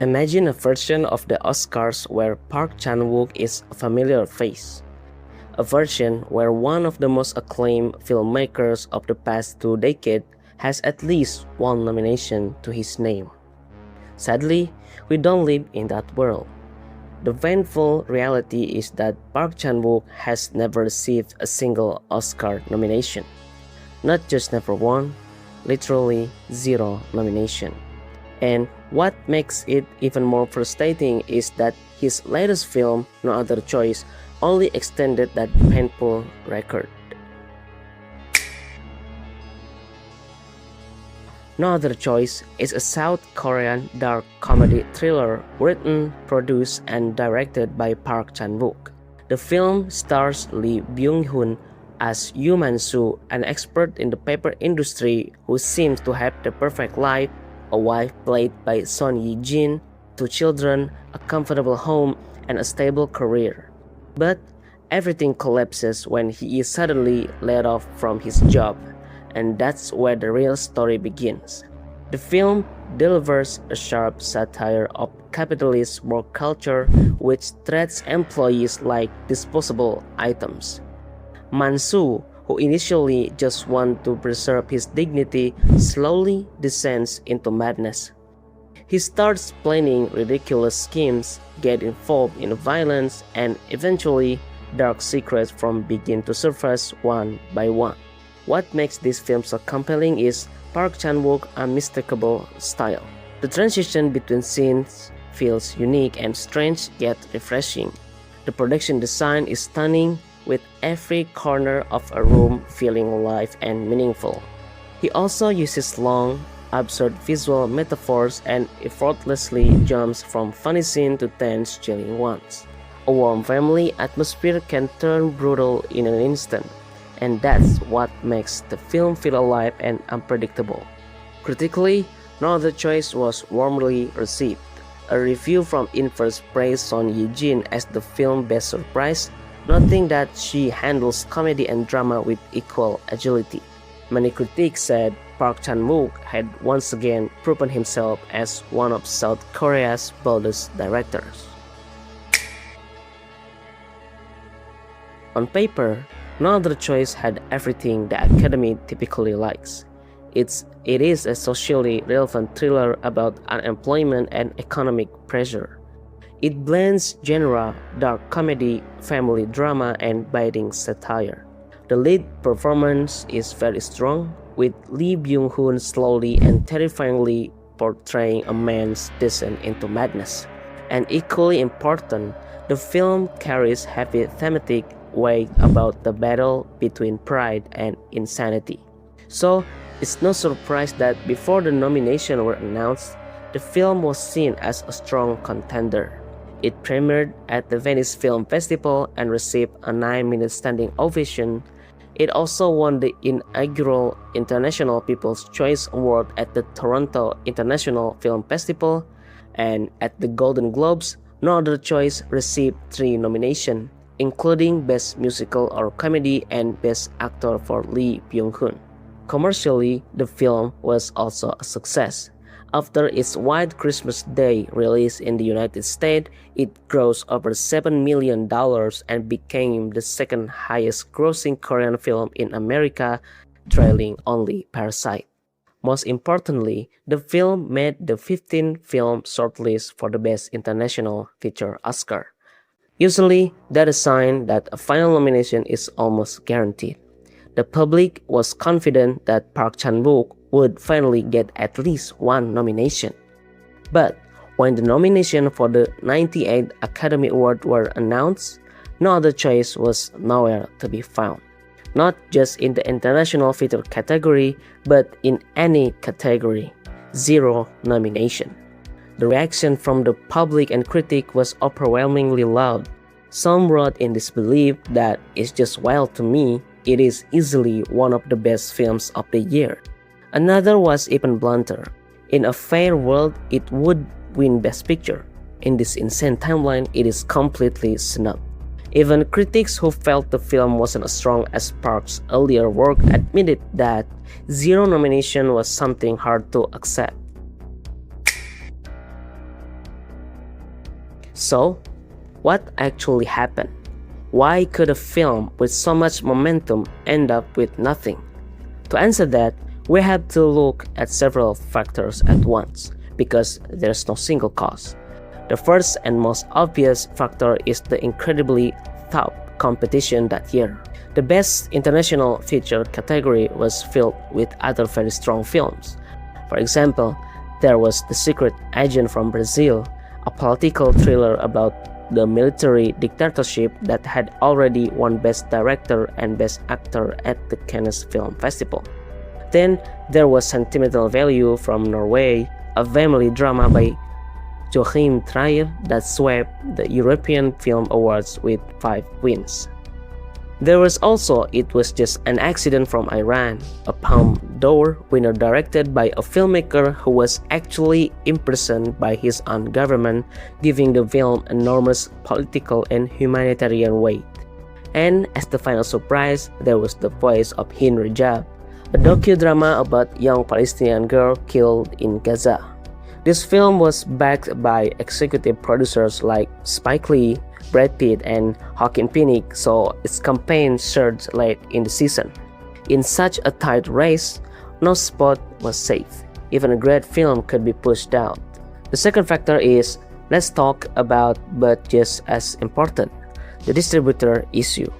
Imagine a version of the Oscars where Park Chan-wook is a familiar face. A version where one of the most acclaimed filmmakers of the past 2 decades has at least one nomination to his name. Sadly, we don't live in that world. The painful reality is that Park Chan-wook has never received a single Oscar nomination. Not just never won, literally zero nomination. And what makes it even more frustrating is that his latest film, No Other Choice, only extended that painful record. No Other Choice is a South Korean dark comedy thriller written, produced, and directed by Park Chan-wook. The film stars Lee Byung-hun as Yoo Man-soo, an expert in the paper industry who seems to have the perfect life, a wife played by Son Ye-jin, 2 children, a comfortable home, and a stable career. But everything collapses when he is suddenly laid off from his job, and that's where the real story begins. The film delivers a sharp satire of capitalist work culture which treats employees like disposable items. Man-soo, who initially just wanted to preserve his dignity, slowly descends into madness. He starts planning ridiculous schemes, get involved in violence, and eventually dark secrets begin to surface one by one. What makes this film so compelling is Park Chan-wook's unmistakable style. The transition between scenes feels unique and strange yet refreshing. The production design is stunning, with every corner of a room feeling alive and meaningful. He also uses long, absurd visual metaphors and effortlessly jumps from funny scenes to tense, chilling ones. A warm family atmosphere can turn brutal in an instant, and that's what makes the film feel alive and unpredictable. Critically, No Other Choice was warmly received. A review from Inverse praised Son Ye-jin as the film's best surprise, noting that she handles comedy and drama with equal agility. Many critics said Park Chan-wook had once again proven himself as one of South Korea's boldest directors. On paper, No Other Choice had everything the Academy typically likes. It is a socially relevant thriller about unemployment and economic pressure. It blends genre, dark comedy, family drama, and biting satire. The lead performance is very strong, with Lee Byung-hun slowly and terrifyingly portraying a man's descent into madness. And equally important, the film carries heavy thematic weight about the battle between pride and insanity. So, it's no surprise that before the nominations were announced, the film was seen as a strong contender. It premiered at the Venice Film Festival and received a 9-minute standing ovation. It also won the inaugural International People's Choice Award at the Toronto International Film Festival, and at the Golden Globes, No Other Choice received 3 nominations, including Best Musical or Comedy and Best Actor for Lee Byung-hun. Commercially, the film was also a success. After its wide Christmas Day release in the United States, it grossed over $7 million and became the second highest grossing Korean film in America, trailing only Parasite. Most importantly, the film made the 15th film shortlist for the Best International Feature Oscar. Usually, that is a sign that a final nomination is almost guaranteed. The public was confident that Park Chan-wook would finally get at least one nomination. But when the nomination for the 98th Academy Award were announced, No Other Choice was nowhere to be found. Not just in the international feature category, but in any category. 0 nomination. The reaction from the public and critic was overwhelmingly loud. Some wrote in disbelief that it's just wild to me, it is easily one of the best films of the year. Another was even blunter. In a fair world, it would win Best Picture. In this insane timeline, it is completely snubbed. Even critics who felt the film wasn't as strong as Park's earlier work admitted that 0 nomination was something hard to accept. So, what actually happened? Why could a film with so much momentum end up with nothing? To answer that, we have to look at several factors at once, because there's no single cause. The first and most obvious factor is the incredibly tough competition that year. The Best International Feature category was filled with other very strong films. For example, there was The Secret Agent from Brazil, a political thriller about the military dictatorship that had already won Best Director and Best Actor at the Cannes Film Festival. Then there was Sentimental Value from Norway, a family drama by Joachim Trier that swept the European Film Awards with 5 wins. There was also It Was Just an Accident from Iran, a Palme d'Or winner directed by a filmmaker who was actually imprisoned by his own government, giving the film enormous political and humanitarian weight. And as the final surprise, there was The Voice of Hind Rajab, a docudrama about young Palestinian girl killed in Gaza. This film was backed by executive producers like Spike Lee, Brad Pitt, and Joaquin Phoenix, so its campaign surged late in the season. In such a tight race, no spot was safe. Even a great film could be pushed out. The second factor is, let's talk about, but just as important, the distributor issue.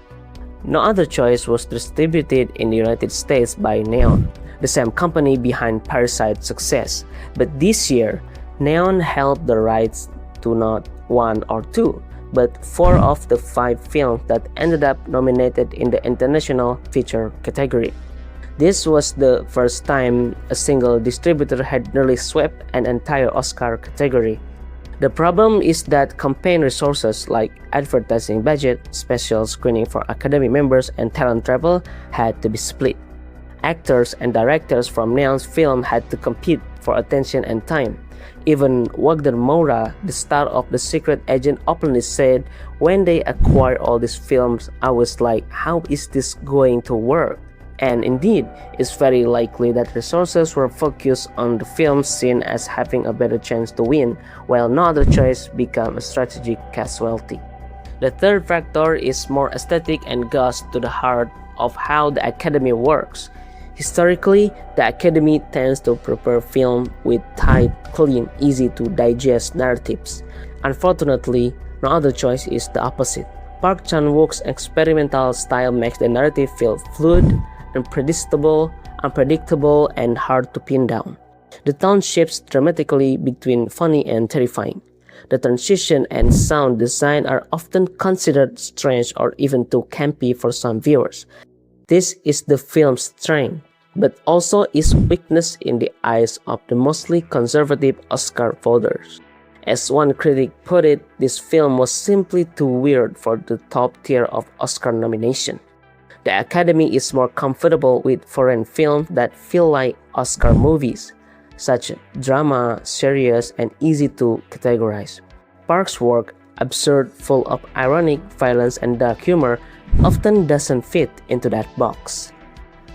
No other choice was distributed in the United States by Neon, the same company behind Parasite's success. But this year, Neon held the rights to not 1 or 2, but 4 of the 5 films that ended up nominated in the International Feature category. This was the first time a single distributor had nearly swept an entire Oscar category. The problem is that campaign resources like advertising budget, special screening for Academy members, and talent travel had to be split. Actors and directors from Neon's film had to compete for attention and time. Even Wagner Moura, the star of The Secret Agent, openly said, "When they acquired all these films, I was like, how is this going to work?" And indeed, it's very likely that resources were focused on the films seen as having a better chance to win, while no other choice became a strategic casualty. The third factor is more aesthetic and goes to the heart of how the Academy works. Historically, the Academy tends to prepare film with tight, clean, easy to digest narratives. Unfortunately, no other choice is the opposite. Park Chan-wook's experimental style makes the narrative feel fluid, unpredictable, and hard to pin down. The tone shifts dramatically between funny and terrifying. The transition and sound design are often considered strange or even too campy for some viewers. This is the film's strength, but also its weakness in the eyes of the mostly conservative Oscar voters. As one critic put it, this film was simply too weird for the top tier of Oscar nomination. The Academy is more comfortable with foreign films that feel like Oscar movies, such drama, serious, and easy to categorize. Park's work, absurd, full of ironic, violence, and dark humor, often doesn't fit into that box.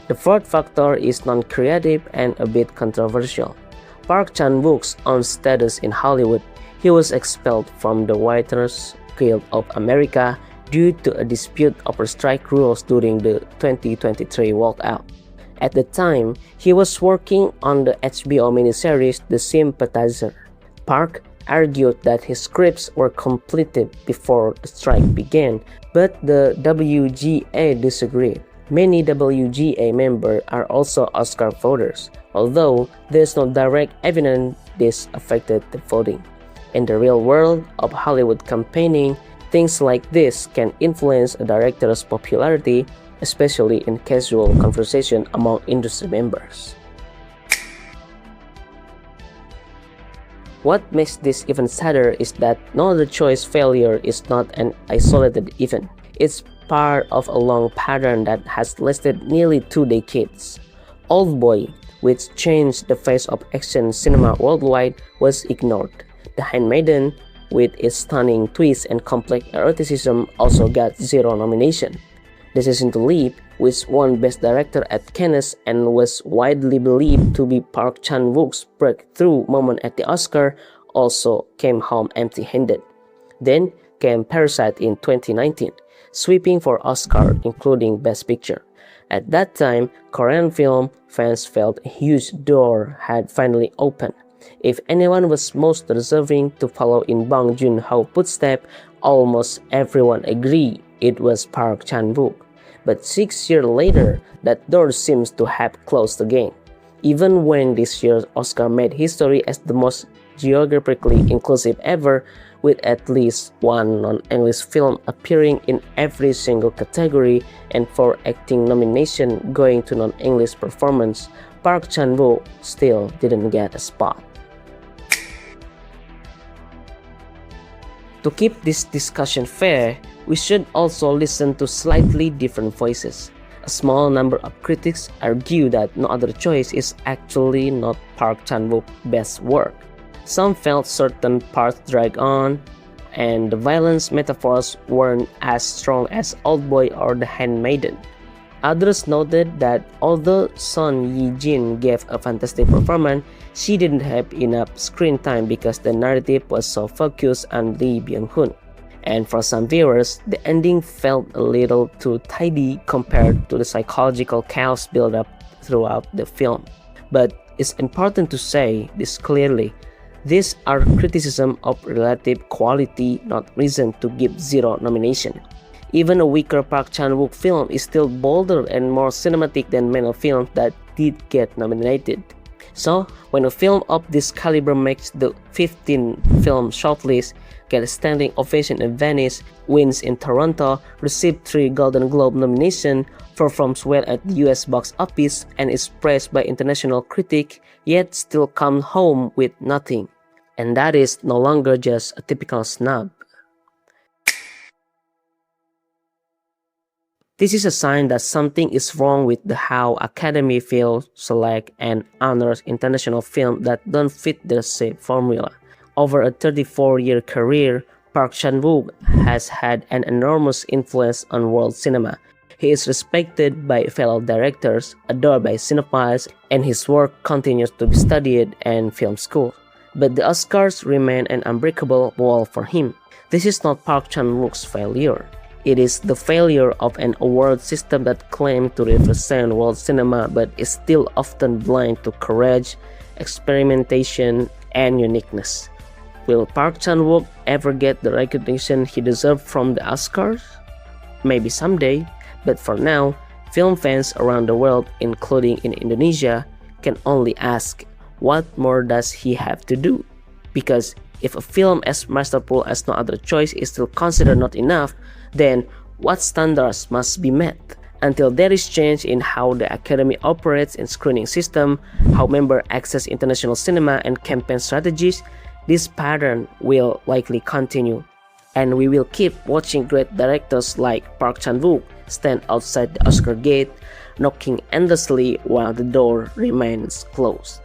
The fourth factor is non-creative and a bit controversial. Park Chan-wook's own status in Hollywood, he was expelled from the Writers Guild of America due to a dispute over strike rules during the 2023 walkout. At the time, he was working on the HBO miniseries The Sympathizer. Park argued that his scripts were completed before the strike began, but the WGA disagreed. Many WGA members are also Oscar voters, although there is no direct evidence this affected the voting. In the real world of Hollywood campaigning, things like this can influence a director's popularity, especially in casual conversation among industry members. What makes this even sadder is that no other choice failure is not an isolated event. It's part of a long pattern that has lasted nearly 2 decades. Oldboy, which changed the face of action cinema worldwide, was ignored. The Handmaiden, with its stunning twist and complex eroticism, also got 0 nomination. Decision to Leave, which won Best Director at Cannes and was widely believed to be Park Chan-wook's breakthrough moment at the Oscar, also came home empty-handed. Then came Parasite in 2019, sweeping for Oscar including Best Picture. At that time, Korean film fans felt a huge door had finally opened. If anyone was most deserving to follow in Bong Joon-ho's footsteps, almost everyone agreed it was Park Chan-wook. But 6 years later, that door seems to have closed again. Even when this year's Oscar made history as the most geographically inclusive ever, with at least one non-English film appearing in every single category and 4 acting nominations going to non-English performance, Park Chan-wook still didn't get a spot. To keep this discussion fair, we should also listen to slightly different voices. A small number of critics argue that No Other Choice is actually not Park Chan-wook's best work. Some felt certain parts dragged on, and the violence metaphors weren't as strong as Oldboy or The Handmaiden. Others noted that although Son Ye-jin gave a fantastic performance, she didn't have enough screen time because the narrative was so focused on Lee Byung-hun. And for some viewers, the ending felt a little too tidy compared to the psychological chaos built up throughout the film. But it's important to say this clearly. These are criticism of relative quality, not reason to give zero nomination. Even a weaker Park Chan-wook film is still bolder and more cinematic than many films that did get nominated. So, when a film of this caliber makes the 15 film shortlist, gets a standing ovation in Venice, wins in Toronto, received 3 Golden Globe nominations, performs well at the US box office, and is praised by international critics, yet still comes home with nothing. And that is no longer just a typical snub. This is a sign that something is wrong with how Academy feels, select, and honors international films that don't fit the same formula. Over a 34-year career, Park Chan-wook has had an enormous influence on world cinema. He is respected by fellow directors, adored by cinephiles, and his work continues to be studied in film school. But the Oscars remain an unbreakable wall for him. This is not Park Chan-wook's failure. It is the failure of an award system that claims to represent world cinema but is still often blind to courage, experimentation, and uniqueness. Will Park Chan-wook ever get the recognition he deserves from the Oscars? Maybe someday, but for now, film fans around the world, including in Indonesia, can only ask, what more does he have to do? Because if a film as masterful as No Other Choice is still considered not enough, then what standards must be met? Until there is change in how the Academy operates in screening system, how members access international cinema and campaign strategies, this pattern will likely continue. And we will keep watching great directors like Park Chan-wook stand outside the Oscar gate, knocking endlessly while the door remains closed.